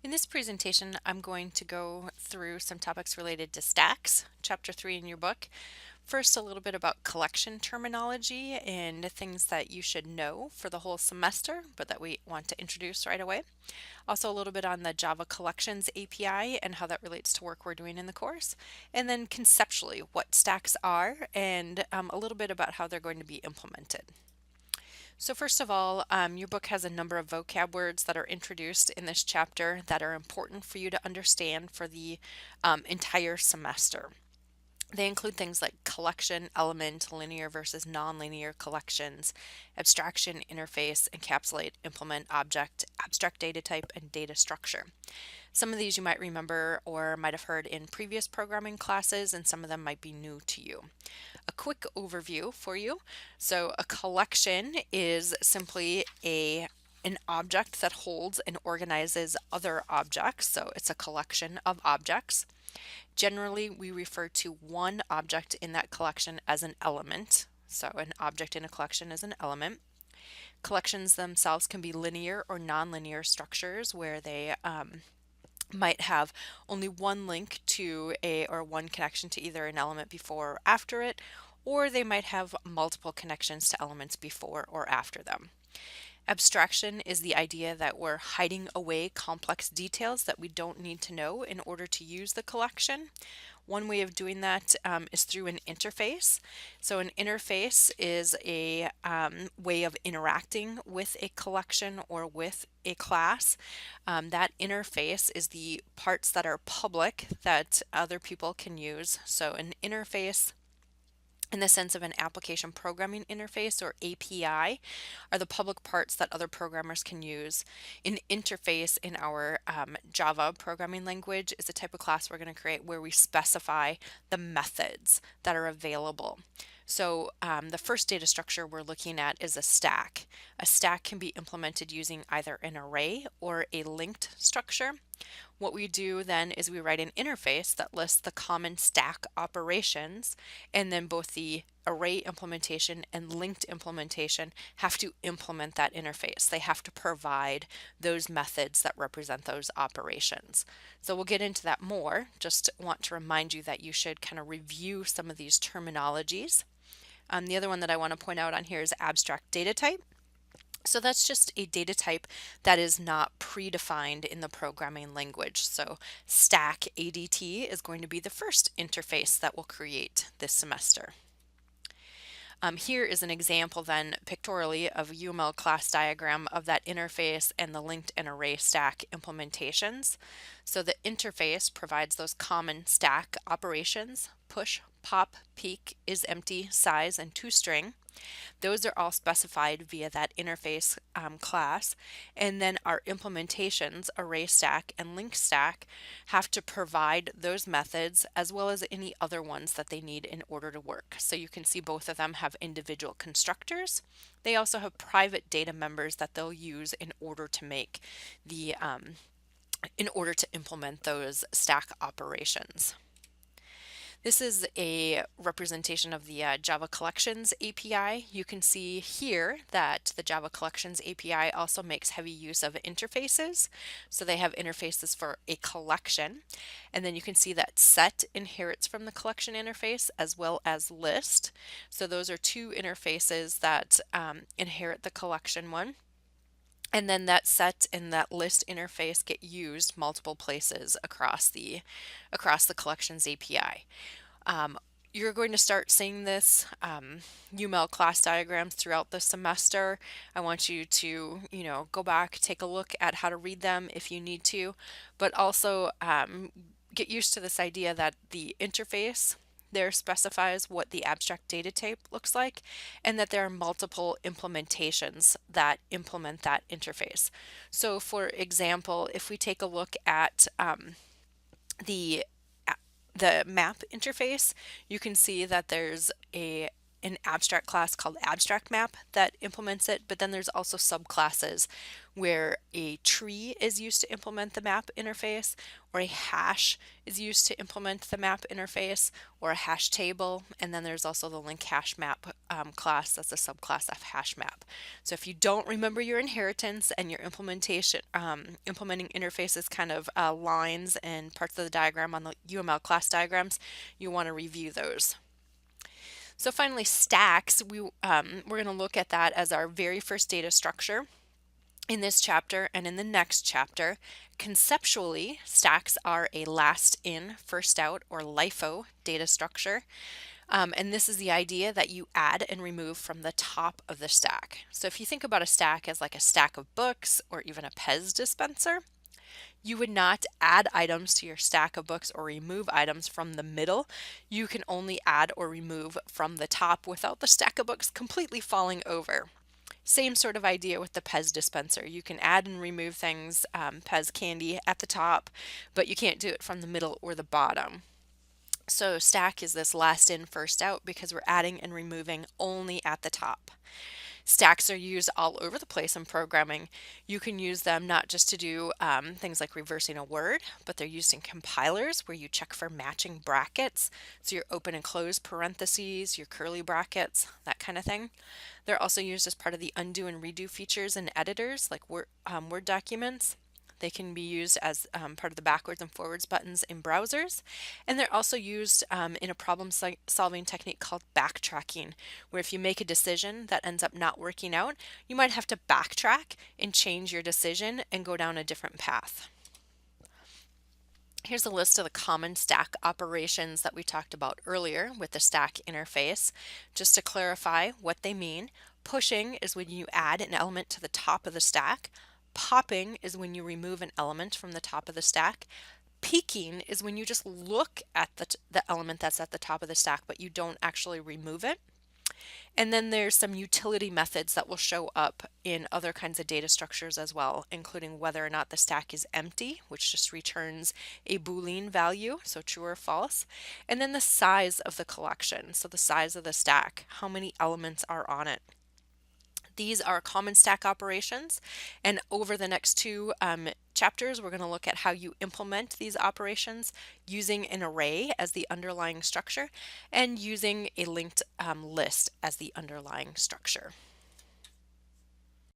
In this presentation, I'm going to go through some topics related to stacks, chapter 3 in your book. First, a little bit about collection terminology and things that you should know for the whole semester, but that we want to introduce right away. Also, a little bit on the Java Collections API and how that relates to work we're doing in the course. And then conceptually, what stacks are and a little bit about how they're going to be implemented. So first of all, your book has a number of vocab words that are introduced in this chapter that are important for you to understand for the entire semester. They include things like collection, element, linear versus nonlinear collections, abstraction, interface, encapsulate, implement, object, abstract data type, and data structure. Some of these you might remember or might have heard in previous programming classes, and some of them might be new to you. A quick overview for you. So a collection is simply an object that holds and organizes other objects. So it's a collection of objects. Generally, we refer to one object in that collection as an element. So an object in a collection is an element. Collections themselves can be linear or nonlinear structures where they might have only one link to or one connection to either an element before or after it, or they might have multiple connections to elements before or after them. Abstraction is the idea that we're hiding away complex details that we don't need to know in order to use the collection. One way of doing that is through an interface. So an interface is a way of interacting with a collection or with a class. That interface is the parts that are public that other people can use. So an interface in the sense of an application programming interface or API are the public parts that other programmers can use. An interface in our Java programming language is a type of class we're going to create where we specify the methods that are available. So the first data structure we're looking at is a stack. A stack can be implemented using either an array or a linked structure. What we do then is we write an interface that lists the common stack operations, and then both the array implementation and linked implementation have to implement that interface. They have to provide those methods that represent those operations. So we'll get into that more. Just want to remind you that you should kind of review some of these terminologies. The other one that I want to point out on here is abstract data type. So that's just a data type that is not predefined in the programming language. So stack ADT is going to be the first interface that we'll create this semester. Here is an example then pictorially of a UML class diagram of that interface and the linked and array stack implementations. So the interface provides those common stack operations: push, pop, peek, is empty, size, and toString. Those are all specified via that interface class, and then our implementations, array stack and link stack, have to provide those methods as well as any other ones that they need in order to work. So you can see both of them have individual constructors. They also have private data members that they'll use in order to make the in order to implement those stack operations. This is a representation of the Java Collections API. You can see here that the Java Collections API also makes heavy use of interfaces. So they have interfaces for a collection. And then you can see that set inherits from the collection interface as well as list. So those are two interfaces that inherit the collection one. And then that set and that list interface get used multiple places across the collections API. You're going to start seeing this UML class diagrams throughout the semester. I want you to, go back, take a look at how to read them if you need to, but also get used to this idea that the interface there specifies what the abstract data type looks like, and that there are multiple implementations that implement that interface. So for example, if we take a look at the map interface, you can see that there's an an abstract class called Abstract Map that implements it, but then there's also subclasses where a tree is used to implement the map interface, or a hash is used to implement the map interface, or a hash table, and then there's also the link hash map class that's a subclass of hash map. So if you don't remember your inheritance and your implementation, implementing interfaces kind of lines and parts of the diagram on the UML class diagrams, you want to review those. So finally, stacks, we're going to look at that as our very first data structure in this chapter and in the next chapter. Conceptually, stacks are a last in, first out, or LIFO data structure. And this is the idea that you add and remove from the top of the stack. So if you think about a stack as like a stack of books or even a Pez dispenser, you would not add items to your stack of books or remove items from the middle. You can only add or remove from the top without the stack of books completely falling over. Same sort of idea with the Pez dispenser. You can add and remove things, Pez candy at the top, but you can't do it from the middle or the bottom. So stack is this last in, first out because we're adding and removing only at the top. Stacks are used all over the place in programming. You can use them not just to do things like reversing a word, but they're used in compilers where you check for matching brackets. So your open and close parentheses, your curly brackets, that kind of thing. They're also used as part of the undo and redo features in editors like Word documents. They can be used as part of the backwards and forwards buttons in browsers. And they're also used in a problem-solving technique called backtracking, where if you make a decision that ends up not working out, you might have to backtrack and change your decision and go down a different path. Here's a list of the common stack operations that we talked about earlier with the stack interface. Just to clarify what they mean, pushing is when you add an element to the top of the stack. Popping is when you remove an element from the top of the stack. Peeking is when you just look at the element that's at the top of the stack, but you don't actually remove it. And then there's some utility methods that will show up in other kinds of data structures as well, including whether or not the stack is empty, which just returns a Boolean value, so true or false, and then the size of the collection, so the size of the stack, how many elements are on it. These are common stack operations, and over the next two chapters we're going to look at how you implement these operations using an array as the underlying structure and using a linked list as the underlying structure.